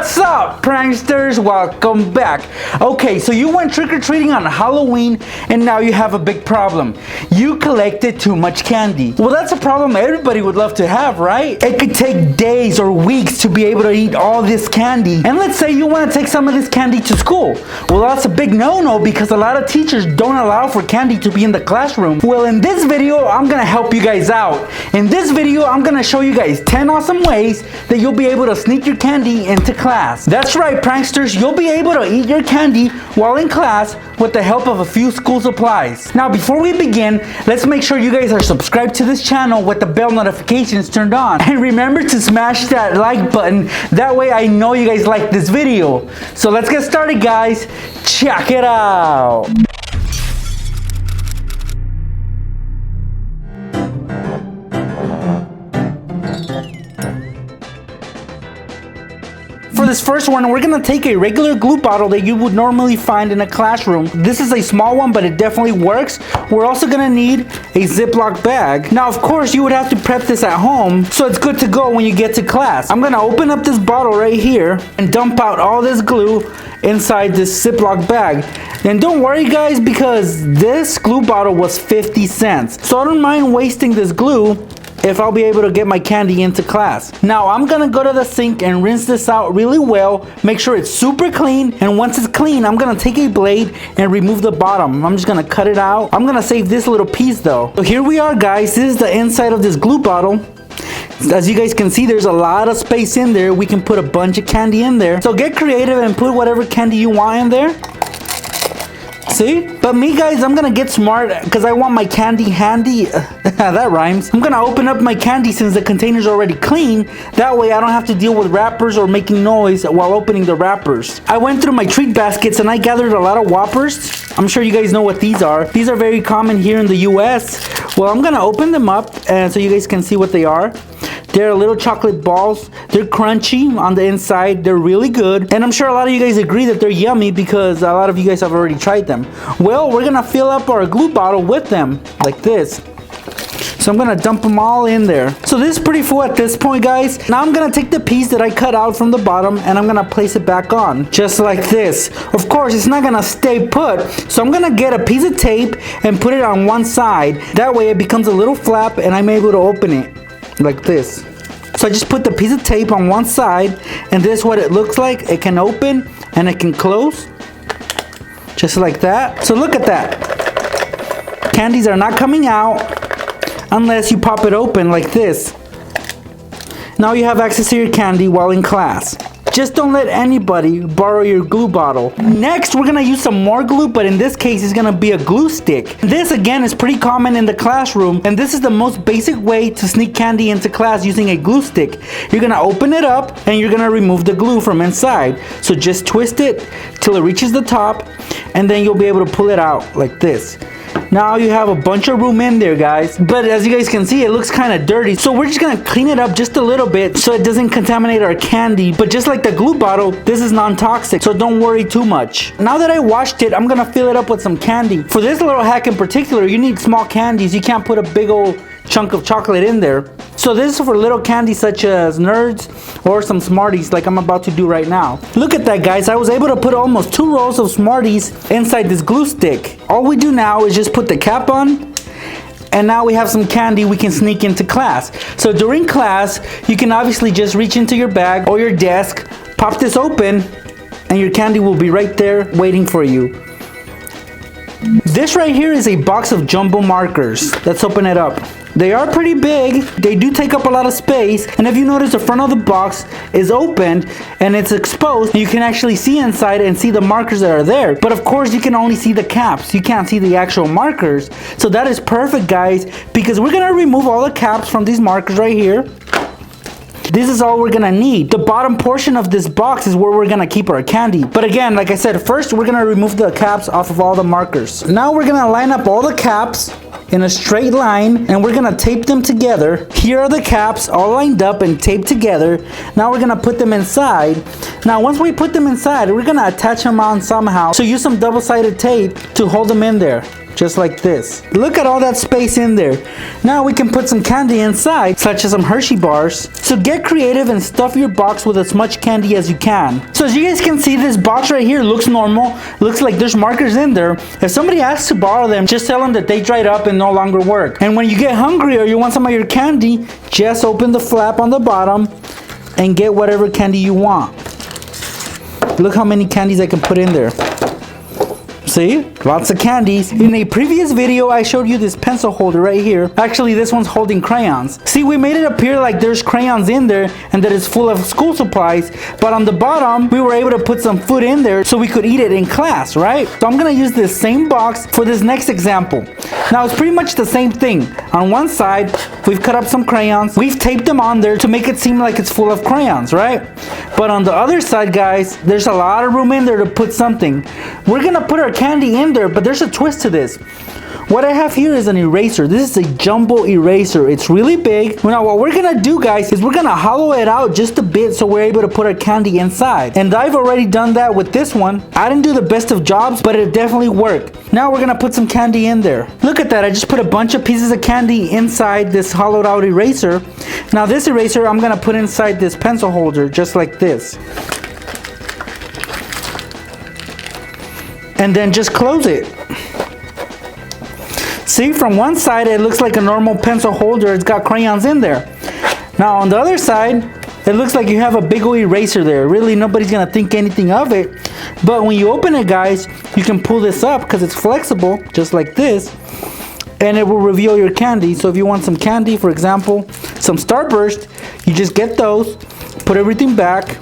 What's up, pranksters? Welcome back. Okay, so you went trick-or-treating on Halloween and now you have a big problem. You collected too much candy. Well, that's a problem everybody would love to have, right? It could take days or weeks to be able to eat all this candy. And let's say you want to take some of this candy to school. Well, that's a big no-no because a lot of teachers don't allow for candy to be in the classroom. Well, in this video, I'm gonna help you guys out. In this video, I'm gonna show you guys 10 awesome ways that you'll be able to sneak your candy into class. That's right, pranksters, you'll be able to eat your candy while in class with the help of a few school supplies. Now, before we begin, let's make sure you guys are subscribed to this channel with the bell notifications turned on. And remember to smash that like button. That way I know you guys like this video. So let's get started, guys. Check it out. For this first one, we're gonna take a regular glue bottle that you would normally find in a classroom. This is a small one, but it definitely works. We're also gonna need a Ziploc bag. Now, of course, you would have to prep this at home, so it's good to go when you get to class. I'm gonna open up this bottle right here and dump out all this glue inside this Ziploc bag. And don't worry, guys, because this glue bottle was 50 cents. So I don't mind wasting this glue if I'll be able to get my candy into class. Now I'm gonna go to the sink and rinse this out really well, make sure it's super clean, and once it's clean, I'm gonna take a blade and remove the bottom. I'm just gonna cut it out. I'm gonna save this little piece though. So here we are, guys. This is the inside of this glue bottle. As you guys can see, there's a lot of space in there. We can put a bunch of candy in there. So get creative and put whatever candy you want in there. See? But me, guys, I'm gonna get smart because I want my candy handy. That rhymes. I'm gonna open up my candy since the container's already clean. That way I don't have to deal with wrappers or making noise while opening the wrappers. I went through my treat baskets and I gathered a lot of Whoppers. I'm sure you guys know what these are. These are very common here in the US. Well, I'm gonna open them up and so you guys can see what they are. They're little chocolate balls. They're crunchy on the inside. They're really good. And I'm sure a lot of you guys agree that they're yummy because a lot of you guys have already tried them. Well, we're gonna fill up our glue bottle with them like this. So I'm gonna dump them all in there. So this is pretty full at this point, guys. Now I'm gonna take the piece that I cut out from the bottom and I'm gonna place it back on, just like this. Of course, it's not gonna stay put. So I'm gonna get a piece of tape and put it on one side. That way it becomes a little flap and I'm able to open it like this. So I just put the piece of tape on one side and this is what it looks like. It can open and it can close, just like that. So look at that. Candies are not coming out unless you pop it open like this. Now you have access to your candy while in class. Just don't let anybody borrow your glue bottle. Next, we're gonna use some more glue, but in this case, it's gonna be a glue stick. This, again, is pretty common in the classroom, and this is the most basic way to sneak candy into class using a glue stick. You're gonna open it up, and you're gonna remove the glue from inside. So just twist it till it reaches the top, and then you'll be able to pull it out like this. Now you have a bunch of room in there, guys. But as you guys can see, it looks kind of dirty. So we're just gonna clean it up just a little bit so it doesn't contaminate our candy. But just like the glue bottle, this is non-toxic, so don't worry too much. Now that I washed it, I'm gonna fill it up with some candy. For this little hack in particular, you need small candies. You can't put a big old chunk of chocolate in there. So this is for little candies such as Nerds or some Smarties like I'm about to do right now. Look at that, guys. I was able to put almost 2 rolls of Smarties inside this glue stick. All we do now is just put the cap on, and now we have some candy we can sneak into class. So during class, you can obviously just reach into your bag or your desk, pop this open, and your candy will be right there waiting for you. This right here is a box of jumbo markers. Let's open it up. They are pretty big. They do take up a lot of space. And if you notice, the front of the box is opened and it's exposed. You can actually see inside and see the markers that are there. But of course, you can only see the caps. You can't see the actual markers. So that is perfect, guys, because we're gonna remove all the caps from these markers right here. This is all we're gonna need. The bottom portion of this box is where we're gonna keep our candy. But again, like I said, first we're gonna remove the caps off of all the markers. Now we're gonna line up all the caps in a straight line and we're gonna tape them together. Here are the caps all lined up and taped together. Now we're gonna put them inside. Now once we put them inside, we're gonna attach them on somehow. So use some double-sided tape to hold them in there. just like this. Look at all that space in there. Now we can put some candy inside, such as some Hershey bars. So get creative and stuff your box with as much candy as you can. So as you guys can see, this box right here looks normal. Looks like there's markers in there. If somebody asks to borrow them, just tell them that they dried up and no longer work. And when you get hungry or you want some of your candy, just open the flap on the bottom and get whatever candy you want. Look how many candies I can put in there. See? Lots of candies. In a previous video, I showed you this pencil holder right here. Actually, this one's holding crayons. See, we made it appear like there's crayons in there and that it's full of school supplies. But on the bottom, we were able to put some food in there so we could eat it in class, right? So I'm going to use this same box for this next example. Now, it's pretty much the same thing. On one side, we've cut up some crayons. We've taped them on there to make it seem like it's full of crayons, right? But on the other side, guys, there's a lot of room in there to put something. We're going to put our candy in there, but there's a twist to this. What I have here is an eraser. This is a jumbo eraser. It's really big. Now what we're gonna do, guys, is we're gonna hollow it out just a bit so we're able to put our candy inside. And I've already done that with this one. I didn't do the best of jobs, but it definitely worked. Now we're gonna put some candy in there. Look at that. I just put a bunch of pieces of candy inside this hollowed out eraser. Now this eraser I'm gonna put inside this pencil holder just like this. And then just close it. See, from one side it looks like a normal pencil holder. It's got crayons in there. Now on the other side, it looks like you have a big old eraser there. Really, nobody's gonna think anything of it. But when you open it, guys, you can pull this up because it's flexible, just like this. And it will reveal your candy. So if you want some candy, for example, some Starburst, you just get those, put everything back,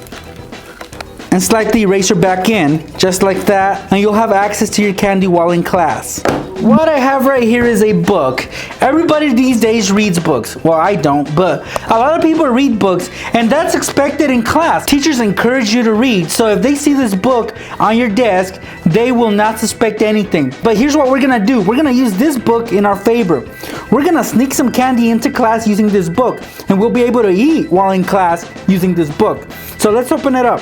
and slide the eraser back in, just like that, and you'll have access to your candy while in class. What I have right here is a book. Everybody these days reads books. Well, I don't, but a lot of people read books, and that's expected in class. Teachers encourage you to read, so if they see this book on your desk, they will not suspect anything. But here's what we're gonna do. We're gonna use this book in our favor. We're gonna sneak some candy into class using this book, and we'll be able to eat while in class using this book. So let's open it up.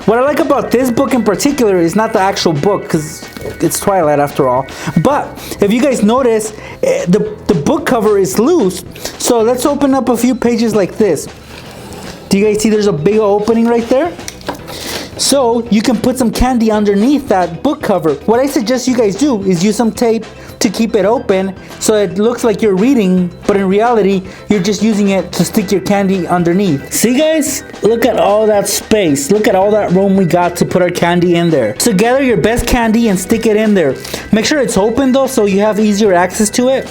What I like about this book in particular is not the actual book, because it's Twilight after all. But if you guys notice, the book cover is loose. So let's open up a few pages like this. Do you guys see there's a big opening right there? So you can put some candy underneath that book cover. What I suggest you guys do is use some tape to keep it open so it looks like you're reading, but in reality you're just using it to stick your candy underneath. See, guys, look at all that space. Look at all that room we got to put our candy in there. So gather your best candy and stick it in there. Make sure it's open though, so you have easier access to it.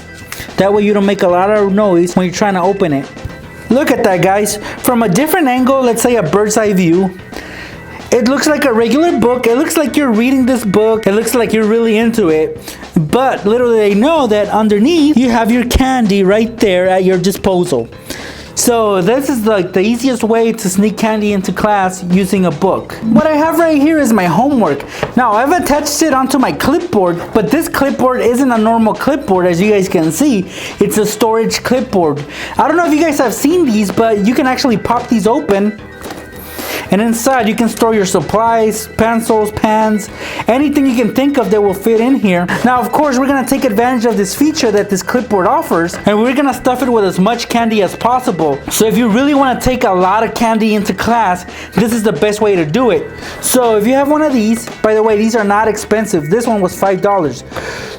That way you don't make a lot of noise when you're trying to open it. Look at that, guys. From a different angle, let's say a bird's eye view, it looks like a regular book. It looks like you're reading this book. It looks like you're really into it. But little do they know that underneath you have your candy right there at your disposal. So this is like the easiest way to sneak candy into class using a book. What I have right here is my homework. Now I've attached it onto my clipboard, but this clipboard isn't a normal clipboard, as you guys can see. It's a storage clipboard. I don't know if you guys have seen these, but you can actually pop these open. And inside you can store your supplies, pencils, pens, anything you can think of that will fit in here. Now, of course, we're gonna take advantage of this feature that this clipboard offers, and we're gonna stuff it with as much candy as possible. So if you really wanna take a lot of candy into class, this is the best way to do it. So if you have one of these, by the way, these are not expensive. This one was $5.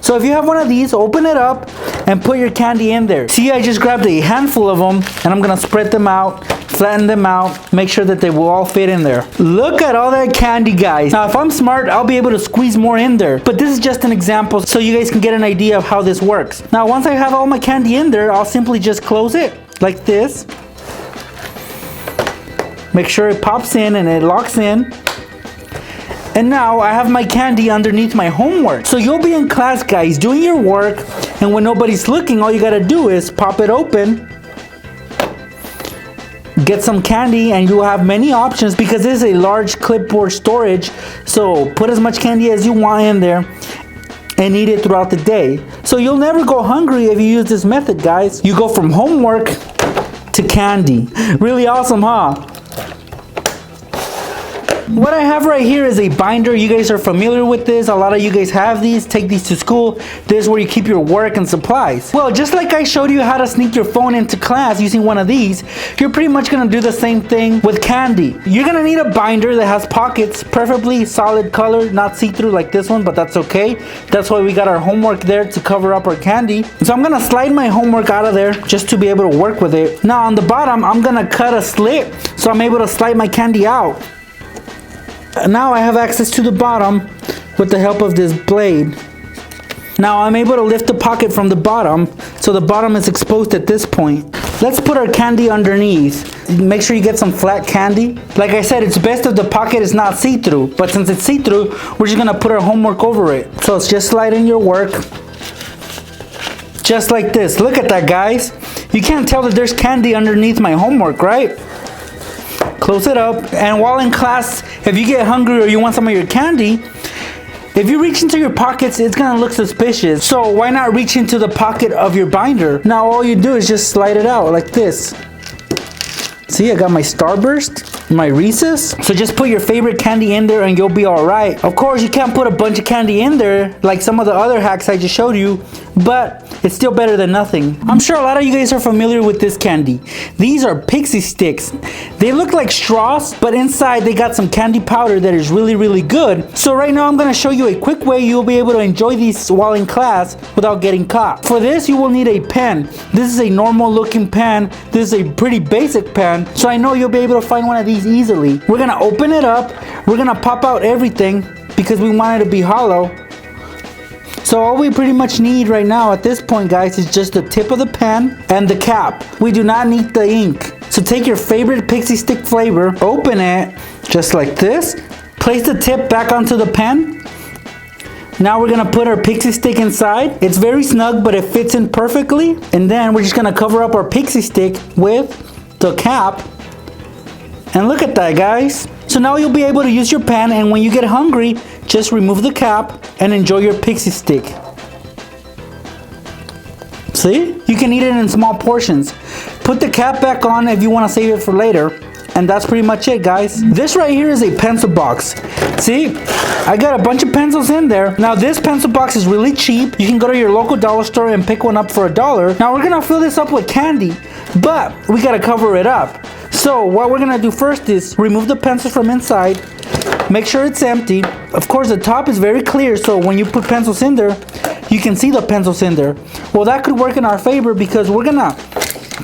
So if you have one of these, open it up and put your candy in there. See, I just grabbed a handful of them, and I'm gonna spread them out, flatten them out, make sure that they will all fit in there. Look at all that candy, guys. Now, if I'm smart, I'll be able to squeeze more in there. But this is just an example so you guys can get an idea of how this works. Now, once I have all my candy in there, I'll simply just close it like this. Make sure it pops in and it locks in. And now I have my candy underneath my homework. So you'll be in class, guys, doing your work, and when nobody's looking, all you gotta do is pop it open, get some candy, and you'll have many options because this is a large clipboard storage. So put as much candy as you want in there and eat it throughout the day. So you'll never go hungry if you use this method, guys. You go from homework to candy. Really awesome, huh? What I have right here is a binder. You guys are familiar with this. A lot of you guys have these. Take these to school. This is where you keep your work and supplies. Well, just like I showed you how to sneak your phone into class using one of these, you're pretty much gonna do the same thing with candy. You're gonna need a binder that has pockets, preferably solid color, not see-through like this one, but that's okay. That's why we got our homework there to cover up our candy. So I'm gonna slide my homework out of there just to be able to work with it. Now on the bottom, I'm gonna cut a slit so I'm able to slide my candy out. Now I have access to the bottom with the help of this blade. Now I'm able to lift the pocket from the bottom, so the bottom is exposed at this point. Let's put our candy underneath. Make sure you get some flat candy. Like I said, it's best if the pocket is not see-through, but since it's see-through, we're just gonna put our homework over it. So it's just slide in your work. Just like this. Look at that, guys. You can't tell that there's candy underneath my homework, right? Close it up, and while in class, if you get hungry or you want some of your candy, if you reach into your pockets, it's gonna look suspicious. So why not reach into the pocket of your binder? Now all you do is just slide it out like this. See, I got my Starburst, my Reese's. So just put your favorite candy in there and you'll be all right. Of course, you can't put a bunch of candy in there like some of the other hacks I just showed you, but it's still better than nothing. I'm sure a lot of you guys are familiar with this candy. These are pixie sticks. They look like straws, but inside they got some candy powder that is really, really good. So right now I'm gonna show you a quick way you'll be able to enjoy these while in class without getting caught. For this, you will need a pen. This is a normal looking pen. This is a pretty basic pen, so I know you'll be able to find one of these easily. We're gonna open it up. We're gonna pop out everything because we want it to be hollow. So all we pretty much need right now at this point, guys, is just the tip of the pen and the cap. We do not need the ink. So take your favorite pixie stick flavor, open it just like this, place the tip back onto the pen. Now we're gonna put our pixie stick inside. It's very snug, but it fits in perfectly. And then we're just gonna cover up our pixie stick with the cap. And look at that, guys. So now you'll be able to use your pen, and when you get hungry, just remove the cap and enjoy your pixie stick. See? You can eat it in small portions. Put the cap back on if you want to save it for later. And that's pretty much it, guys. This right here is a pencil box. See? I got a bunch of pencils in there. Now this pencil box is really cheap. You can go to your local dollar store and pick one up for $1. Now we're gonna fill this up with candy, but we gotta cover it up. So what we're gonna do first is remove the pencil from inside. Make sure it's empty. Of course, the top is very clear, so when you put pencils in there, you can see the pencils in there. Well, that could work in our favor because we're gonna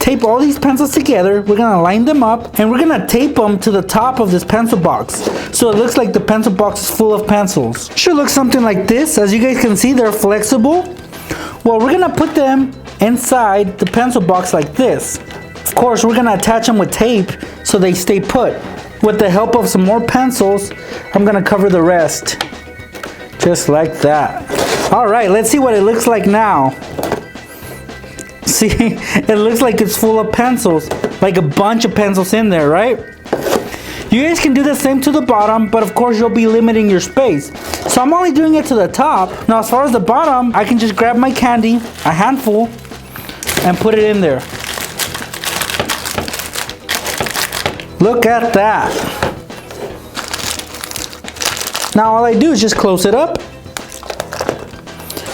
tape all these pencils together. We're gonna line them up and we're gonna tape them to the top of this pencil box, so it looks like the pencil box is full of pencils. Should look something like this. As you guys can see, they're flexible. Well, we're gonna put them inside the pencil box like this. Of course, we're gonna attach them with tape so they stay put. With the help of some more pencils, I'm gonna cover the rest. Just like that. All right, let's see what it looks like now. See, it looks like it's full of pencils, like a bunch of pencils in there, right? You guys can do the same to the bottom, but of course you'll be limiting your space. So I'm only doing it to the top. Now as far as the bottom, I can just grab my candy, a handful, and put it in there. Look at that. Now all I do is just close it up.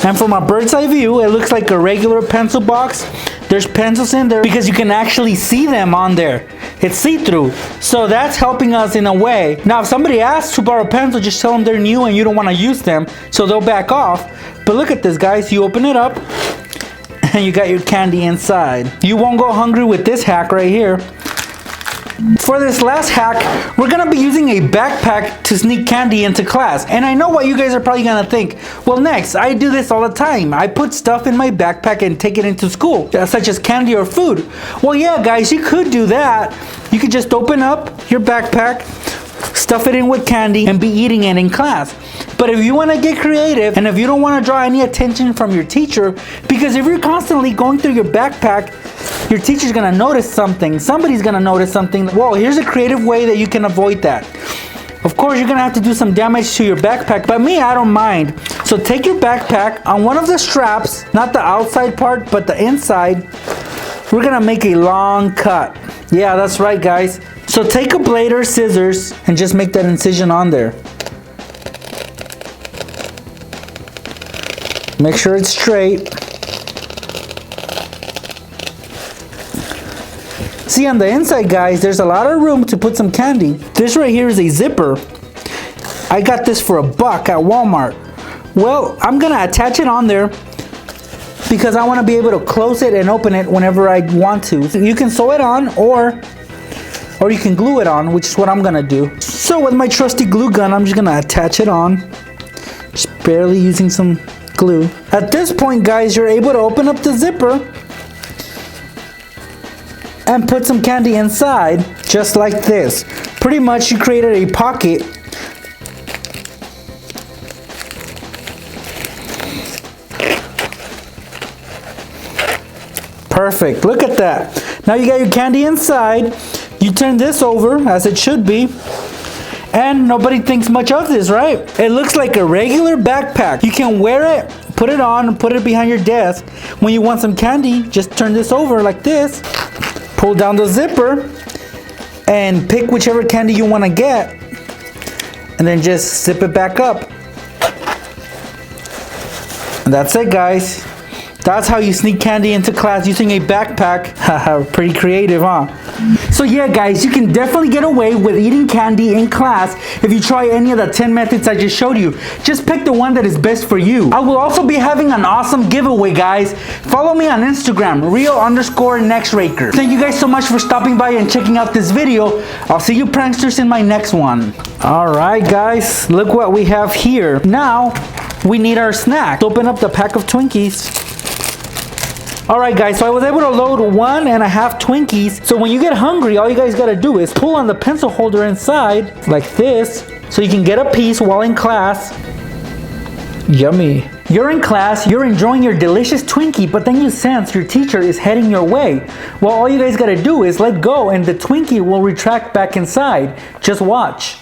And from a bird's eye view, it looks like a regular pencil box. There's pencils in there because you can actually see them on there. It's see-through. So that's helping us in a way. Now if somebody asks to borrow a pencil, just tell them they're new and you don't want to use them, so they'll back off. But look at this, guys. You open it up and you got your candy inside. You won't go hungry with this hack right here. For this last hack, we're gonna be using a backpack to sneak candy into class. And I know what you guys are probably gonna think. Well, Nex, I do this all the time. I put stuff in my backpack and take it into school, such as candy or food. Well, yeah, guys, you could do that. You could just open up your backpack, stuff it in with candy, and be eating it in class. But if you want to get creative, and if you don't want to draw any attention from your teacher, because if you're constantly going through your backpack, your teacher's going to notice something. Somebody's going to notice something. Well, here's a creative way that you can avoid that. Of course, you're going to have to do some damage to your backpack, but me, I don't mind. So take your backpack, on one of the straps, not the outside part, but the inside, we're going to make a long cut. Yeah, that's right, guys. So take a blade or scissors and just make that incision on there. Make sure it's straight. See, on the inside, guys, there's a lot of room to put some candy. This right here is a zipper. I got this for $1 at Walmart. Well, I'm gonna attach it on there because I want to be able to close it and open it whenever I want to. So you can sew it on or you can glue it on, which is what I'm gonna do. So with my trusty glue gun, I'm just gonna attach it on. Just barely using some glue. At this point, guys, you're able to open up the zipper and put some candy inside, just like this. Pretty much you created a pocket. Perfect, look at that. Now you got your candy inside. You turn this over, as it should be, and nobody thinks much of this, right? It looks like a regular backpack. You can wear it, put it on, and put it behind your desk. When you want some candy, just turn this over like this. Pull down the zipper and pick whichever candy you want to get, and then just zip it back up. And that's it, guys. That's how you sneak candy into class using a backpack. Haha, pretty creative, huh? So yeah, guys, you can definitely get away with eating candy in class if you try any of the 10 methods I just showed you. Just pick the one that is best for you. I will also be having an awesome giveaway, guys. Follow me on Instagram, real_Nextraker. Thank you guys so much for stopping by and checking out this video. I'll see you pranksters in my next one. All right, guys, look what we have here. Now, we need our snack. Open up the pack of Twinkies. Alright, guys, so I was able to load 1.5 Twinkies. So when you get hungry, all you guys gotta do is pull on the pencil holder inside, like this, so you can get a piece while in class. Yummy. You're in class, you're enjoying your delicious Twinkie, but then you sense your teacher is heading your way. Well, all you guys gotta do is let go and the Twinkie will retract back inside. Just watch.